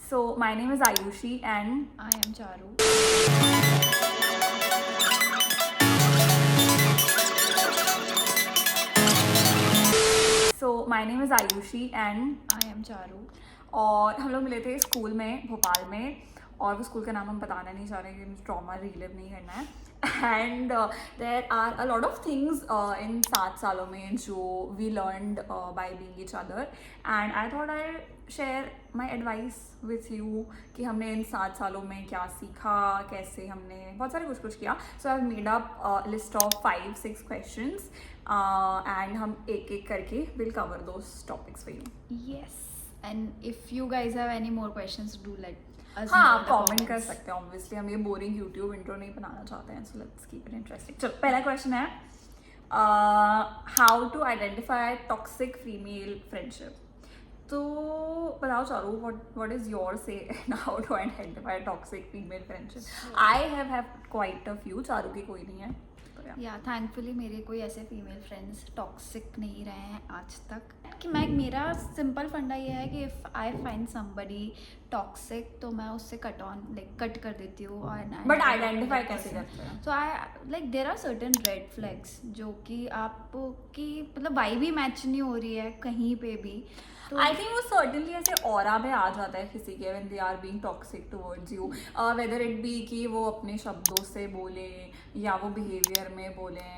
So my name is Ayushi and I am Charu. I am Charu. और हम लोग मिले थे स्कूल में भोपाल में और वो स्कूल का नाम हम बताना नहीं चाह रहे कि मुझे ट्रॉमा रिलिव नहीं करना है and there are a lot of things in 7 सालों में जो we learned by being each other and I thought I share my advice with you कि हमने इन 7 सालों में क्या सीखा, कैसे हमने बहुत सारे कुछ किया. So I made up list of 5-6 questions and हम एक एक करके will cover those topics for you. Yes. And if you guys have any more questions, do let us know हाँ, in the कमेंट कर comments. सकते हैं. Obviously हम ये बोरिंग यूट्यूब इंट्रो नहीं बनाना चाहते हैं, so let's keep it interesting. चलो, पहला क्वेश्चन है how to identify toxic female friendship. तो बताओ Charu, what is your say how to identify toxic female friendship. I have quite a few. Charu की कोई नहीं है. या थैंकफुली मेरे कोई ऐसे फीमेल फ्रेंड्स टॉक्सिक नहीं रहे हैं आज तक. कि मेरा सिंपल फंडा ये है कि if I find somebody toxic तो मैं उससे कट कर देती हूँ. बट आइडेंटिफाई कैसे करते हैं? So I there are certain red flags जो कि आपकी मतलब वाइब भी मैच नहीं हो रही है कहीं पे भी. आई थिंक वो सर्टनली ऐसे ऑरा में आ जाता है किसी के when they are being toxic towards you, whether it be कि वो अपने शब्दों से बोले या वो बिहेवियर में बोले.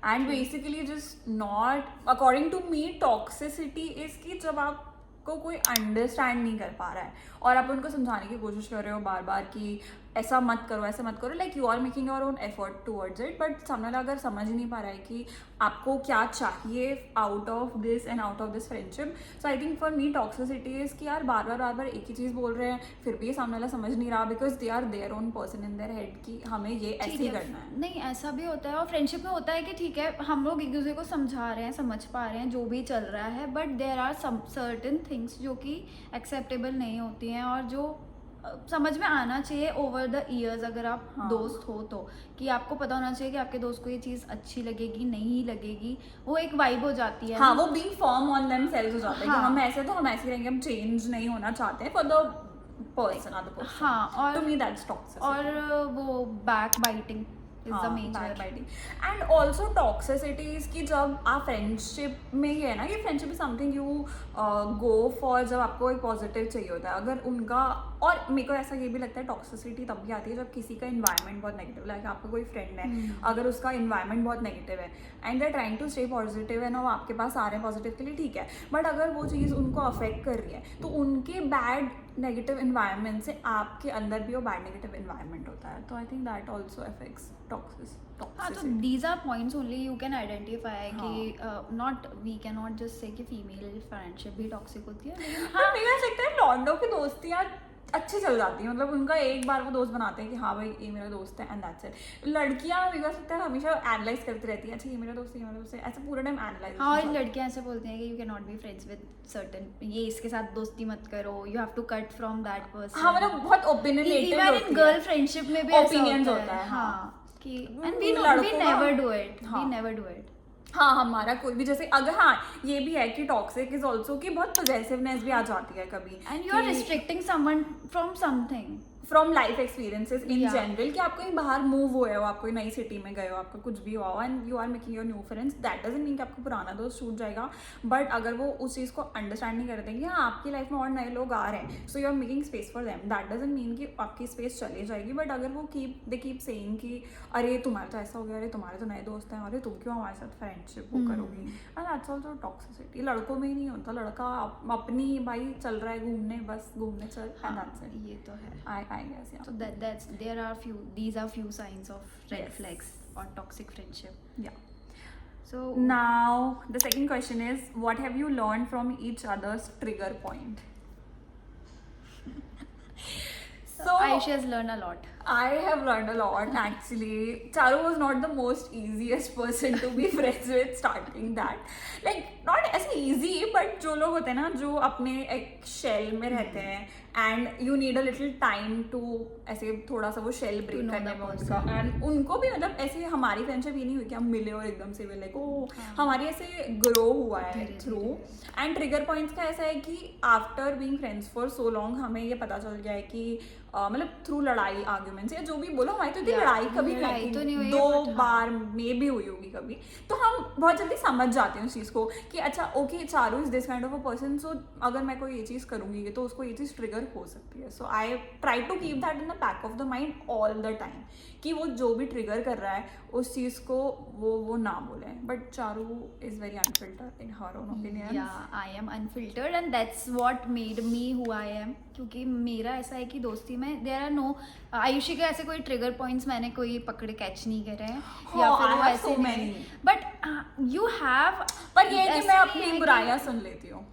And basically just not according to me toxicity is कि जब आपको कोई अंडरस्टैंड नहीं कर पा रहा है और आप उनको समझाने की कोशिश कर रहे हो बार बार कि ऐसा मत करो, ऐसा मत करो, like you are making your own effort towards it, but सामने वाला अगर समझ नहीं पा रहा है कि आपको क्या चाहिए out of this and out of this friendship. So I think for me toxicity is कि यार बार बार एक ही चीज़ बोल रहे हैं फिर भी ये सामने वाला समझ नहीं रहा because they are their own person in their head कि हमें ये ऐसे ही करना है. नहीं, ऐसा भी होता है और फ्रेंडशिप में होता है कि ठीक है हम लोग एक दूसरे को समझा रहे हैं, समझ पा रहे हैं जो भी चल रहा है, but there are some certain things जो कि एक्सेप्टेबल नहीं होती हैं और जो समझ में आना चाहिए ओवर द ईयर्स. अगर आप दोस्त हो तो कि आपको पता होना चाहिए कि आपके दोस्त को ये चीज़ अच्छी लगेगी नहीं लगेगी. वो एक वाइब हो जाती है. हाँ, वो बीइंग फर्म ऑन देमसेल्व्स हो जाता है कि हम ऐसे तो हम ऐसे रहेंगे, हम चेंज नहीं होना चाहते हैं for the person other person. हाँ, और टू मी दैट्स टॉक्सिक. और वो backbiting is the major. And also toxicity is कि जब आप फ्रेंडशिप में ही है ना, ये friendship is something you go for जब आपको एक पॉजिटिव चाहिए होता है. अगर उनका, और मेरे को ऐसा ये भी लगता है टॉक्सिसिटी तब भी आती है जब किसी का इन्वायरमेंट बहुत नेगेटिव, लाइक आपका कोई फ्रेंड है अगर उसका इन्वायरमेंट बहुत नेगेटिव है and they are trying to stay positive है ना, वो आपके पास आ रहे हैं पॉजिटिव के लिए, ठीक है, बट अगर वो चीज़ उनको अफेक्ट कर रही है तो उनके बैड नेगेटिव इन्वायरमेंट से आपके अंदर भी वो बैड नेगेटिव इन्वायरमेंट होता है. तो I think that also affects हाँ, तो these are points only you can identify कि not we can not just say कि फीमेल फ्रेंडशिप भी टॉक्सिक होती है. लेकिन हाँ, मेरा लगता है लॉन्डो की दोस्तियाँ अच्छी चल जाती है, मतलब उनका एक बार वो दोस्त बनाते हैं कि हाँ भाई ये मेरा दोस्त है एंड दैट्स इट. लड़कियाँ मेरे को लगता है हमेशा एनालाइज करती रहती हैं, अच्छा ये मेरा दोस्त है, ये मेरा दोस्त है, ऐसा पूरा टाइम एनालाइज. हाँ, और लड़कियाँ ऐसे बोलती हैं कि you can not be friends with certain, ये इसके साथ दोस्ती मत करो, you have to cut from that person. हाँ, मतलब बहुत opinionated even in girl friendship में भी ओपिनियंस होता है. हाँ, कि and we never do it, we never do it. हाँ, हमारा कोई भी जैसे अगर, हाँ ये भी है कि टॉक्सिक इज ऑल्सो कि बहुत पॉजेसिवनेस भी आ जाती है कभी, and you are restricting someone from something, from life experiences in general, कि आप कहीं बाहर मूव हुए हो, आप कोई नई सिटी में गए हो, आपका कुछ भी हुआ हो and you are making your new friends, that doesn't mean कि आपको पुराना दोस्त छूट जाएगा. बट अगर वो उस चीज़ को अंडरस्टैंड नहीं करते कि हाँ आपकी लाइफ में और नए लोग आ रहे हैं, so you are making space for them, that doesn't mean कि आपकी स्पेस चली जाएगी. बट अगर वो दे कीप सेइंग कि अरे तुम्हारा तो ऐसा हो गया, अरे तुम्हारे तो नए दोस्त हैं, अरे तुम क्यों हमारे साथ फ्रेंडशिप वो करोगी, एंड दैट्स ऑल्सो टॉक्सिसिटी. लड़कों में ही नहीं होता, लड़का अपनी भाई चल रहा है घूमने, बस घूमने चल, एंड दैट्स इट. ये तो है. आई गेस, या. So these are few signs of red flags or toxic friendship. Yeah. So now the second question is, what have you learned from each other's trigger point? So Aisha has learned a lot. I have learned a lot actually. Charu was not the most easiest person to be friends with starting that. Like not as easy, but जो लोग होते हैं ना जो अपने एक shell में रहते हैं and you need a little time to ऐसे थोड़ा सा वो शेल ब्रेक know करने the में उनका, एंड उनको भी मतलब ऐसे हमारी फ्रेंडशिप ये नहीं हुई कि हम मिले और एकदम से लाइक ओ, हमारी ऐसे ग्रो हुआ है धीरे-धीरे। थ्रू। एंड ट्रिगर पॉइंट्स का ऐसा है कि after being friends for so long हमें ये पता चल गया है कि मतलब थ्रू लड़ाई आर्ग्यूमेंट्स या जो भी बोलो, हमारी तो इतनी Yeah, लड़ाई कभी लड़ाई नहीं तो हुई, नहीं हुई है, 2 but हाँ। बार मे भी हुई होगी कभी, तो हम बहुत जल्दी समझ जाते हैं उस चीज़ को कि अच्छा okay Charu is this kind of a person, so अगर मैं कोई ये चीज़ करूँगी तो उसको ये चीज़ ट्रिगर हो सकती है। So I try to keep that in the back of the mind all the time कि वो जो भी ट्रिगर कर रहा है उस चीज़ को वो ना बोले। But Charu is very unfiltered in her own opinion. Yeah, I am unfiltered and that's what made me who I am. क्योंकि मेरा ऐसा है कि दोस्ती में there are no आयुषी के ऐसे कोई ट्रिगर पॉइंट्स मैंने कोई पकड़े कैच नहीं करे हैं या फिर I वो have ऐसे so नहीं many. है बट यू हैव पर ये है कि मैं अपनी बुराइयां सुन लेती हूँ।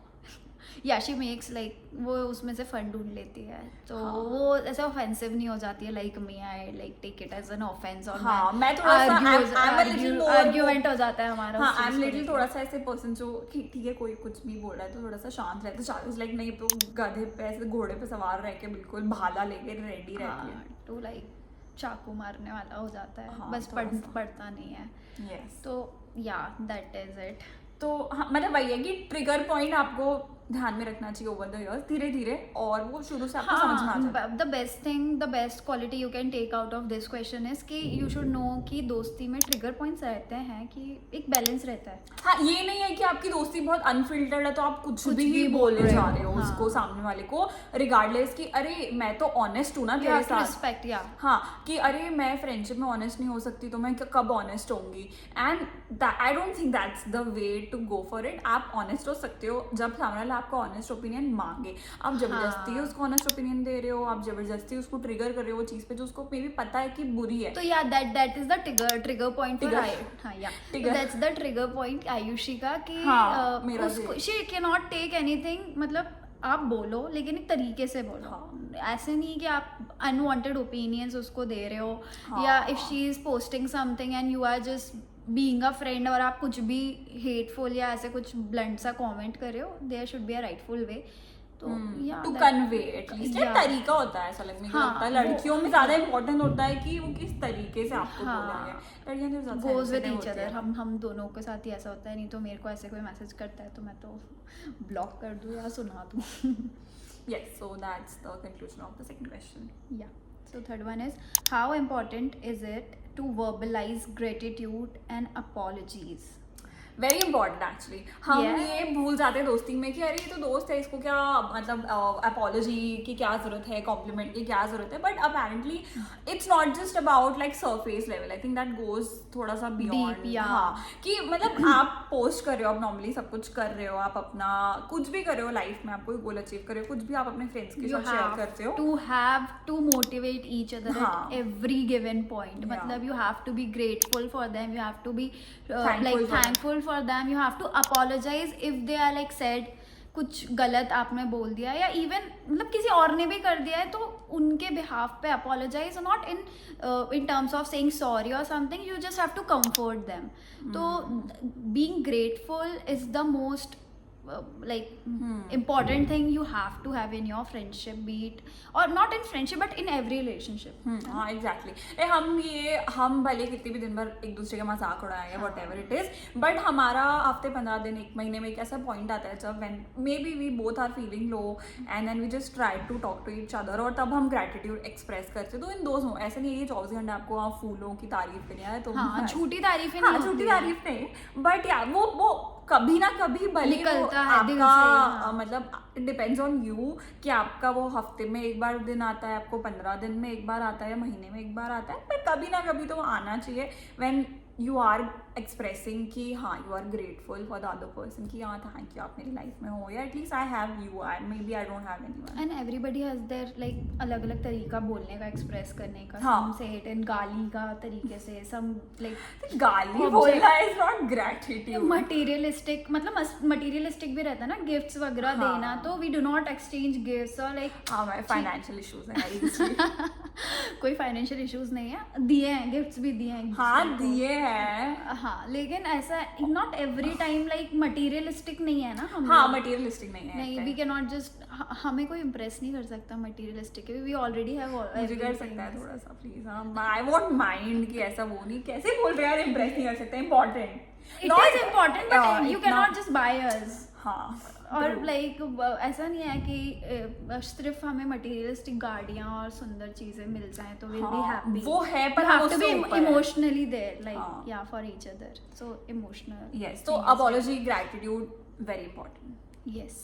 या शी मेक्स लाइक वो उसमें से फन ढूंढ लेती है तो हाँ। वो ऐसे ऑफेंसिव नहीं हो जाती है like me I like take it as an offence और हाँ, मैं थोड़ा सा I'm a little more argument हो जाता है हमारा हाँ, उस आई चीज़ एम को लिटिल लेके। थोड़ा सा ऐसे पर्सन जो ठीक है कोई कुछ भी बोल रहा है तो थोड़ा सा शांत रहता है। चारू लाइक नहीं तो गधे पे ऐसे घोड़े पे सवार रह के बिल्कुल भाला लेके रेडी रहती है। टू लाइक चाकू मारने वाला हो जाता है हाँ, बस थोड़ा सा। पढ़ता नहीं है यस, तो या दैट इज इट तो हाँ, मतलब वही है कि ट्रिगर पॉइंट आपको ध्यान में रखना चाहिए ओवर द इयर्स धीरे धीरे, और वो शुरू से आपको समझ में आ जाता है। The best thing the best quality you can take out of this question is कि यू शुड नो कि दोस्ती में ट्रिगर पॉइंट्स रहते हैं कि एक बैलेंस रहता है। हाँ, ये नहीं है कि आपकी दोस्ती बहुत अनफिल्टर्ड है तो आप कुछ भी भी बोले बोल रहे जा हो, रहे हो हाँ। उसको सामने वाले को, रिगार्डलेस कि अरे मैं तो ऑनेस्ट हूँ ना यू तेरे हैव टू साथ। रिस्पेक्ट या हाँ, कि अरे मैं फ्रेंडशिप में ऑनेस्ट नहीं हो सकती तो मैं कब ऑनेस्ट होंगी, and I don't think that's the way to go for it. आप ऑनेस्ट हो सकते हो जब सामने वाला आपका ऑनेस्ट ओपिनियन मांगे। आप जबरदस्ती हाँ। उसको ऑनेस्ट ओपिनियन दे रहे हो, आप जबरदस्ती उसको ट्रिगर कर रहे हो वो चीज़ पे जो उसको मे भी पता है कि बुरी है। तो या that is the trigger point for Trigger. I हाँ या Trigger. That's the trigger point Ayushi का कि हाँ, मेरा उसको भी। She can not take anything, मतलब आप बोलो लेकिन एक तरीके से बोलो। हाँ। ऐसे नहीं कि आप अनवांटेड ओपिनियंस उसको दे रहे हो हाँ। या if she is posting something and you are just being a friend और आप कुछ भी हेटफुल या ऐसे कुछ ब्लंट सा कमेंट कर रहे हो, there should be a rightful way. तो या टू कन्वे एटलीस्ट एक Yeah. तरीका होता है, ऐसा लगने को हाँ, लगता है वो- लड़कियों में ज्यादा इंपॉर्टेंट होता है कि वो किस तरीके से आपको हाँ। बोलेंगे। लड़कियां तो ज्यादा गोज विद sensitive ईच होती अदर। है। हम दोनों के साथ ही ऐसा होता है, नहीं तो मेरे को ऐसे कोई मैसेज करता है तो मैं तो ब्लॉक कर दूँ या सुना दूँ। Yes, so that's the conclusion of the second question. या so third one is how important is it to verbalise gratitude and apologies. Very important actually. हम Yeah. ये भूल जाते हैं दोस्ती में कि अरे ये तो दोस्त है, इसको क्या मतलब अपॉलॉजी की क्या जरूरत है, कॉम्प्लीमेंट की क्या जरूरत है, but apparently it's not just about like surface level. I think that goes थोड़ा सा बियॉन्ड। Deep, yeah. हाँ, कि मतलब आप पोस्ट कर रहे हो, आप नॉर्मली सब कुछ कर रहे हो, आप अपना कुछ भी कर रहे हो लाइफ में, आप कोई गोल अचीव कर रहे हो, कुछ भी आप अपने फ्रेंड्स के you साथ शेयर have करते हो। to have to motivate each other हाँ. at every given point. Yeah. मतलब you have to be grateful for them, you have to be Thankful like for them. thankful for them, you have to apologize if they are like said कुछ गलत आपने बोल दिया या even मतलब किसी और ने भी कर दिया है तो उनके बिहाफ पे apologise, not in terms of saying sorry और something, you just have to comfort them. तो being grateful is the most like important thing you have to have in your friendship, be it or not in friendship but in every relationship. हाँ exactly. हम भले कितनी भी दिन भर एक दूसरे का मजाक उड़ाएं या what ever it is, but हमारा हफ्ते 15 दिन एक महीने में एक ऐसा पॉइंट आता है जब when maybe we both are feeling low and then we just try to talk to each other, और तब हम ग्रेटिट्यूड एक्सप्रेस करते हैं। तो इन दोस्त हो, ऐसे नहीं है कि 24 घंटे आपको वहाँ फूलों की तारीफ करनी है तो हाँ, झूठी तारीफें हाँ, नहीं झूठी होती हैं। तारीफ नहीं, बट या वो कभी ना कभी भले वो निकलता है दिल आपका से, हाँ। मतलब इट डिपेंड्स ऑन यू कि आपका वो हफ्ते में एक बार दिन आता है, आपको 15 दिन में एक बार आता है या महीने में एक बार आता है, पर कभी ना कभी तो वो आना चाहिए व्हेन यू आर एक्सप्रेसिंग कि हाँ you are grateful for the other person कि हाँ थैंक यू आप मेरी लाइफ में हो, या at least I have you, I maybe I don't have anyone. And everybody has their like अलग अलग तरीका बोलने का, एक्सप्रेस करने का। हाँ. सम से इट इन गाली का तरीके से, सम लाइक गाली Object. बोलना इज नॉट ग्रेटिट्यूड। मटेरियलिस्टिक, मतलब मटेरियलिस्टिक भी रहता है ना, गिफ्ट्स वगैरह हाँ. देना, तो we do not exchange gifts और लाइक हाँ, मैं फाइनेंशियल इश्यूज हैं कोई फाइनेंशियल इश्यूज नहीं है, दिए हैं गिफ्ट्स भी दिए हैं एक हाँ दूसरे को। दिए हैं, हाँ, लेकिन ऐसा not every time like materialistic नहीं है ना हम हाँ लोग। मटेरियलिस्टिक नहीं है नहीं, वी कैन नॉट जस्ट, हमें कोई इम्प्रेस नहीं कर सकता मटेरियलिस्टिक, वी ऑलरेडी हैव मुझे कर सकता है थोड़ा सा प्लीज। आई वोंट माइंड कि ऐसा वो नहीं, कैसे बोल रहे हैं यार, इम्प्रेस नहीं कर सकते, important it is important but you can not just by us. हाँ और लाइक ऐसा नहीं है कि सिर्फ हमें मटेरियलिस्टिक गाड़ियाँ और सुंदर चीजें मिल जाएं तो विल बी हैप्पी। वो है पर you हम have to उससे be ऊपर हैं। emotionally there, like हाँ. yeah, for each other, so emotional. Yes, so apology, gratitude, very important. Yes.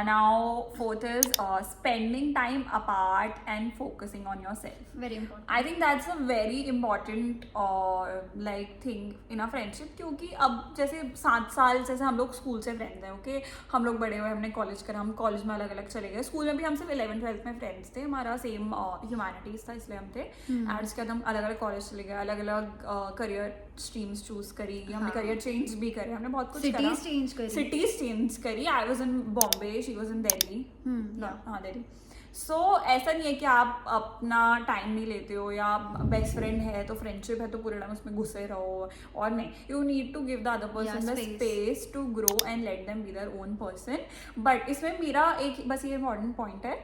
Now fourth is spending time apart and focusing on yourself. Very important. I think that's a very important like thing in a friendship, क्योंकि अब जैसे 7 साल जैसे हम लोग school से friends हैं, okay हम लोग बड़े हुए, हमने कॉलेज करा, हम कॉलेज में अलग अलग चले गए, स्कूल में भी हम सिर्फ 11th-12th में फ्रेंड्स थे, हमारा सेम ह्यूमैनिटीज़ था इसलिए हम थे, एंड उसके बाद हम अलग अलग कॉलेज चले गए, अलग अलग करियर स्ट्रीम्स चूज करी, हमने करियर चेंज भी करे, हमने बहुत कुछ करा, Cities change करी. सिटीज चेंज करी। I was in Bombay, she was in Delhi, हाँ दिल्ली। सो ऐसा नहीं है कि आप अपना टाइम नहीं लेते हो, या बेस्ट फ्रेंड है तो फ्रेंडशिप है तो पूरे टाइम उसमें घुसे रहो, और नहीं, you need to give the other person the space to grow and let them be their own person. But इसमें मेरा एक बस ये इम्पॉर्टेंट पॉइंट है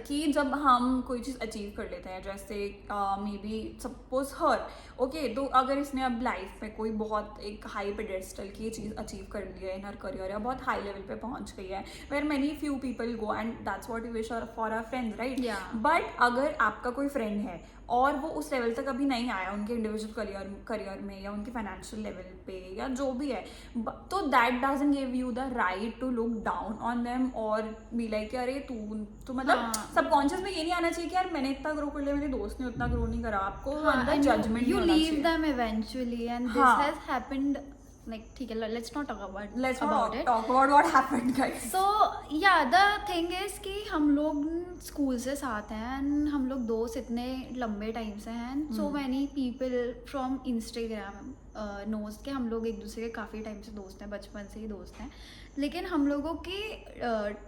कि जब हम कोई चीज़ अचीव कर लेते हैं, जैसे may be suppose her okay, तो अगर इसने अब लाइफ में कोई बहुत एक हाई पेडेस्टल की ये चीज़ अचीव कर ली है इन हर करियर, या बहुत हाई लेवल पे पहुंच गई है, where many few people go and that's what you wish for our friends, right? But अगर आपका कोई फ्रेंड है और वो उस लेवल तक अभी नहीं आया उनके इंडिविजुअल करियर में, या उनके फाइनेंशियल लेवल पे, या जो भी है, तो that doesn't give you the right to look down on them और बी लाइक अरे तू मतलब सबकॉन्शियस में ये नहीं आना चाहिए कि यार मैंने इतना ग्रो कर लिया, मेरे दोस्त ने उतना ग्रो नहीं करा। आपको अंदर judgement you leave them eventually, and this has happened. Like ठीक है, let's not talk about it. Talk about what happened, guys. So yeah, the thing is कि हम लोग स्कूल से साथ हैं, and हम लोग दोस्त इतने लंबे टाइम से हैं, so many people from Instagram knows कि हम लोग एक दूसरे के काफ़ी टाइम से दोस्त हैं, बचपन से ही दोस्त हैं, लेकिन हम लोगों की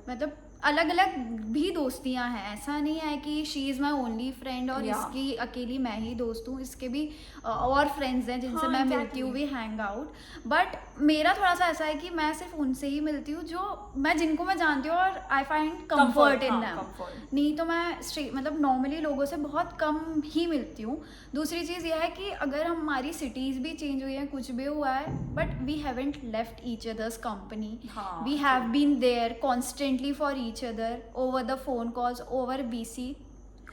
मतलब अलग अलग भी दोस्तियां हैं। ऐसा नहीं है कि she is my only friend और इसकी अकेली मैं ही दोस्त हूँ, इसके भी और फ्रेंड्स हैं जिनसे मैं मिलती हूँ, भी हैंग आउट। बट मेरा थोड़ा सा ऐसा है कि मैं सिर्फ उनसे ही मिलती हूँ जो जिनको मैं जानती हूँ और I find comfort in them. नहीं तो मैं मतलब नॉर्मली लोगों से बहुत कम ही मिलती हूँ। दूसरी चीज़ यह है कि अगर हमारी सिटीज़ भी चेंज हुई हैं, कुछ भी हुआ है, but we haven't left each other's company, we have been there constantly for each other over the phone calls, over BC।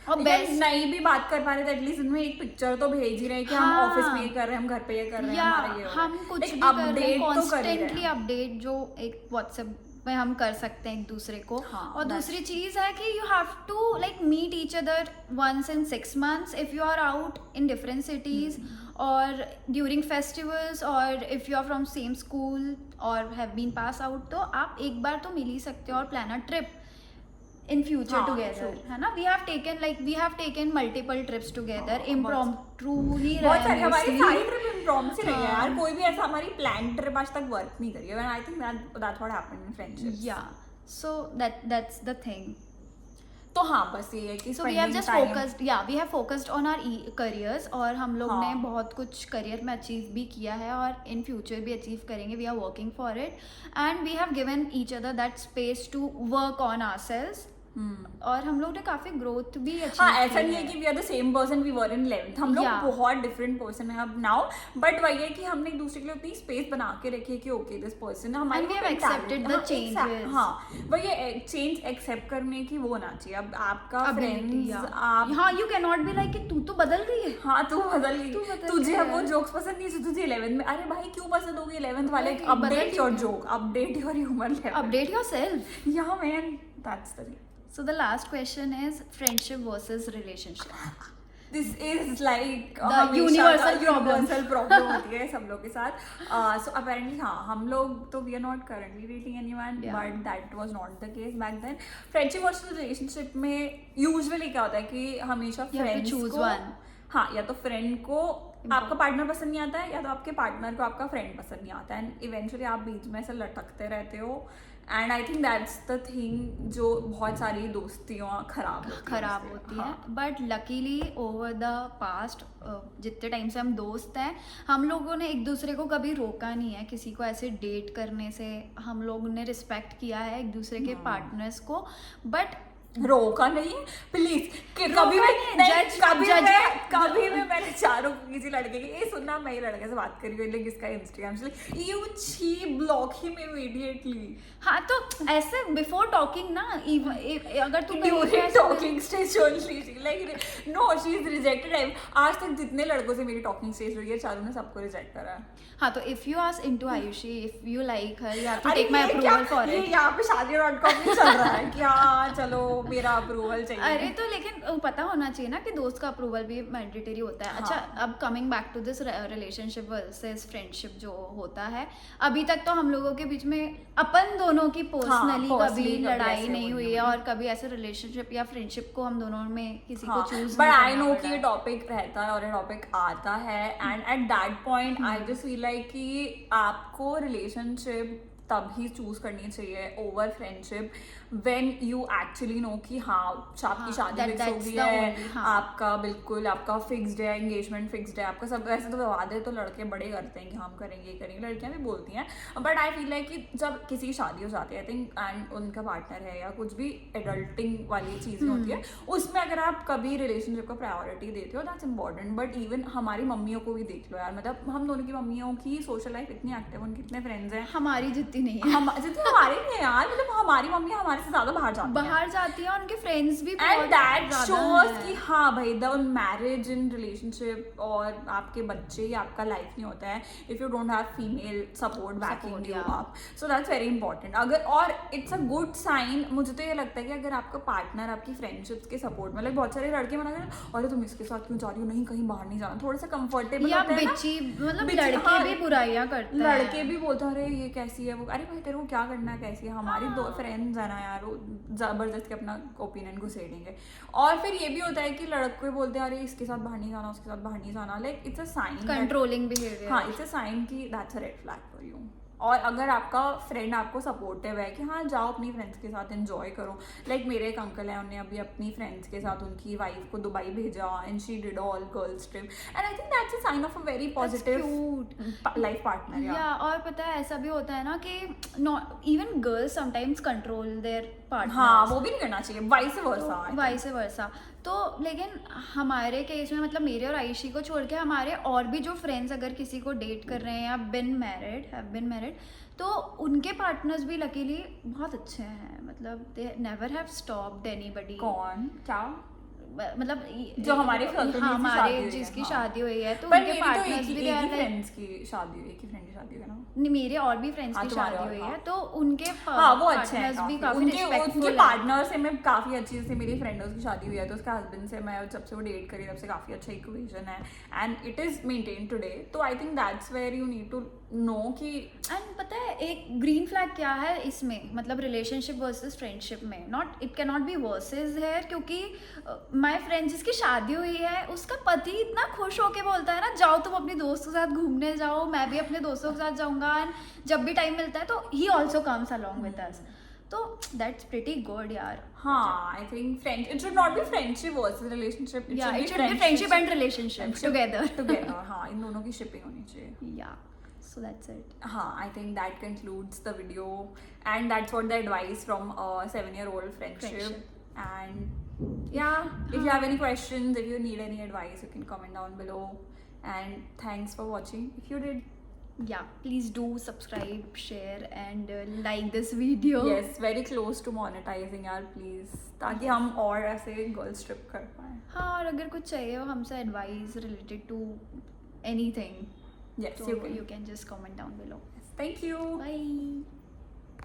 और बेस्ट नहीं भी बात कर पा रहे थे, एटलीस्ट इनमें एक पिक्चर तो भेज ही रहे कि हम ऑफिस में ये कर रहे हैं, हम घर पे ये कर रहे हैं, हमारा ये हम कुछ भी कर रहे हैं, कॉन्स्टेंटली अपडेट जो एक व्हाट्सएप में हम कर सकते हैं एक दूसरे को। और दूसरी चीज है कि you have to like meet each other once in 6 months if you are out in different cities, और ड्यूरिंग फेस्टिवल्स, और if you are from same school और हैव बीन पास आउट, तो आप एक बार तो मिल ही सकते हो और plan a trip in future together, है ना? we have taken multiple trips together, impromptu ही रहे, बहुत सारी हमारी सारी ट्रिप impromptu रही है यार, कोई भी ऐसा हमारी प्लान ट्रिप आज तक वर्क नहीं करी है, and I think that's what happened in friendships. Yeah, so that's the thing. तो हाँ बस ये है कि so we have just focused, we have focused on our careers, और हम लोग ने बहुत कुछ करियर में अचीव भी किया है और इन फ्यूचर भी अचीव करेंगे। we are working for it and we have given each other that space to work on ourselves. और हम लोग ने काफी ग्रोथ भी अचीव हाँ, ऐसा नहीं है कि we are the same person we were in 11th, हम लोग बहुत डिफरेंट पर्सन है अब नाउ, बट वही है कि हमने एक दूसरे के लिए उतनी स्पेस बना के रखी है कि ओके दिस पर्सन हमारी, we have accepted the changes. हाँ वही है, चेंज एक्सेप्ट करने की वो होना चाहिए। अब आपका फ्रेंड्स आप, हाँ you can not be like कि तू तो बदल गई है, हाँ तू बदल गई, तुझे अब वो जोक्स पसंद नहीं थी तुझे 11th में, अरे भाई क्यों पसंद होगी 11th वाले, update your joke, update your humour level, update yourself. yeah man, that's the thing. So the last question is friendship versus relationship. This is like the universal problem होती है सब लोग के साथ। So apparently हाँ, हम लोग तो we are not currently dating anyone, but that was not the case back then. Friendship versus relationship में usually क्या होता है कि हमेशा friends को, हाँ या तो फ्रेंड को आपका पार्टनर पसंद नहीं आता है, या तो आपके पार्टनर को आपका फ्रेंड पसंद नहीं आता है, एंड इवेंचुअली आप बीच में ऐसे लटकते रहते हो and I think that's the thing जो बहुत सारी दोस्तियाँ खराब होती हाँ. है but luckily over the past जितने टाइम से हम दोस्त हैं हम लोगों ने एक दूसरे को कभी रोका नहीं है किसी को ऐसे डेट करने से. हम लोगों ने रिस्पेक्ट किया है एक दूसरे के पार्टनर्स को बट रोका नहीं प्लीज कभी रोका भी नहीं, नहीं, judge- कभी भी मैंने चारों को किसी लड़के की ये सुनना मैं ही लड़के से बात करी हुई लेकिन इसका इंस्टाग्राम से यू छी ब्लॉक हिम इमीडिएटली. हाँ तो ऐसे बिफोर टॉकिंग ना अगर तू कहीं पे ड्यूरिंग ऐसे- talking stage only like no she is rejected. आज तक जितने लड़कों से मेरी टॉकिंग स्टेज हुई है चारों ने सबको रिजेक्ट करा है. हाँ तो if you ask into Ayushi if you like her you have to अरे टेक माय ये अप्रूवल फॉर ये इट. यहाँ पे शादी.com नहीं चल रहा है क्या. चलो मेरा अप्रूवल चाहिए. अरे तो लेकिन पता होना चाहिए ना कि दोस्त का अप्रूवल भी मैंडेटरी होता है. अच्छा अब coming back to this relationship versus friendship जो होता है अभी तक तो हम लोगों के बीच में अपन दोनों की पर्सनली personally कभी कभी लड़ाई ऐसे नहीं हुई हुई है और कभी ऐसे रिलेशनशिप या फ्रेंडशिप को हम दोनों में किसी को चूज बट आई नो कि ये टॉपिक रहता है और ये टॉपिक आता है and at that point I just feel like कि आपको रिलेशनशिप तभी चूज करनी चाहिए over friendship when you actually know कि हाँ आपकी शादी फिक्स हो गई है. आपका बिल्कुल आपका फिक्स्ड है एंगेजमेंट फिक्स्ड है आपका सब. वैसे तो वादे तो लड़के बड़े करते हैं कि हम करेंगे करेंगे लड़कियां भी बोलती हैं बट आई फील लाइक कि जब किसी की शादी हो जाती है आई थिंक एंड उनका पार्टनर है या कुछ भी एडल्टिंग वाली चीज़ें होती है उसमें अगर आप कभी रिलेशनशिप को प्रायोरिटी देते हो दैट्स इंपॉर्टेंट. बट इवन हमारी मम्मियों को भी देख लो यार मतलब हम दोनों की मम्मियों की सोशल लाइफ इतनी एक्टिव उनके इतने फ्रेंड्स हैं हमारी जितनी नहीं है. जितनी हमारी नहीं है यार मतलब हमारी मम्मी हमारे से ज्यादा बाहर जाती है उनके फ्रेंड्स भी एंड दैट शोज कि हाँ भाई द मैरिज इन रिलेशनशिप और आपके बच्चे या आपका लाइफ नहीं होता है if you don't have female support backing you up. So that's very important. अगर और इट्स अ गुड साइन मुझे तो ये लगता है कि अगर आपका पार्टनर आपकी फ्रेंडशिप्स के सपोर्ट में बहुत सारे लड़के मना करें अरे तुम इसके साथ क्यों जा रही हो नहीं कहीं बाहर नहीं जाना थोड़ा सा कंफर्टेबल या बिची मतलब लड़के भी बुराइयां करते हैं लड़के भी बोलते हैं अरे ये कैसी है वो अरे भाई तेरे को क्या करना है कैसी है. हमारी दो फ्रेंड्स है ना यार वो जबरदस्ती अपना ओपिनियन घुसेड़ेंगे. और फिर ये भी होता है कि लड़के बोलते हैं अरे इसके साथ बाहर नहीं जाना उसके साथ बाहर नहीं जाना like it's a sign controlling behaviour. हाँ इट्स अ साइन कि that's a red flag for you. और अगर आपका फ्रेंड आपको सपोर्टिव है कि हाँ जाओ अपनी फ्रेंड्स के साथ एंजॉय करो लाइक मेरे एक अंकल हैं उन्होंने अभी अपनी फ्रेंड्स के साथ उनकी वाइफ को दुबई भेजा and she did all girls trip and I think that's a sign of a very positive life partner. या और पता है ऐसा भी होता है ना कि even girls sometimes control their partner. हाँ वो भी नहीं करना चाहिए वाइस वर्सा. तो लेकिन हमारे केस में मतलब मेरे और आयुषी को छोड़ के हमारे और भी जो फ्रेंड्स अगर किसी को डेट कर रहे हैं या हैव बिन मैरिड तो उनके पार्टनर्स भी लकीली बहुत अच्छे हैं मतलब they never have stopped anybody. कौन क्या मतलब जो हमारे हमारे जिसकी शादी हुई है तो पर उनके पार्टनर्स भी दे आर लाइक फ्रेंड्स की शादी हुई एक ही फ्रेंड की शादी हुई ना मेरे और भी फ्रेंड्स की शादी हुई है तो उनके वो अच्छे हैं भी काफी उनके रिस्पेक्टफुल पार्टनर से मैं काफी अच्छी से मेरी फ्रेंड उसकी शादी हुई है तो उसके हस्बैंड से मैं जब से वो डेट करी तब से काफी अच्छा इक्वेशन है and it is maintain today. तो I think that's where you need to know कि एंड पता है एक ग्रीन फ्लैग क्या है इसमें मतलब रिलेशनशिप वर्सेस फ्रेंडशिप में not it can not be versus है क्योंकि माय फ्रेंड जिसकी शादी हुई है उसका पति इतना खुश होके बोलता है ना जाओ तुम अपने दोस्त के साथ घूमने जाओ मैं भी अपने दोस्तों के साथ जाऊंगा एंड जब भी टाइम मिलता है तो he also comes along with us. तो दैट्स प्रीटी गुड यार. हाँ I think friend it should not be friendship versus relationship it should be friendship and relationship together. हाँ इन दोनों की शिपिंग होनी चाहिए. या so that's it. I think that concludes the video and that's what the advice from a 7-year-old friendship. And yeah, if you have any questions, if you need any advice, you can comment down below. And thanks for watching if you did. Yeah, please do subscribe, share and like this video. Yes, very close to monetizing यार please ताकि हम और ऐसे girls trip कर पाएं. हाँ और अगर कुछ चाहिए हो हमसे advice related to anything Yes, so you can just comment down below. Thank you. Bye.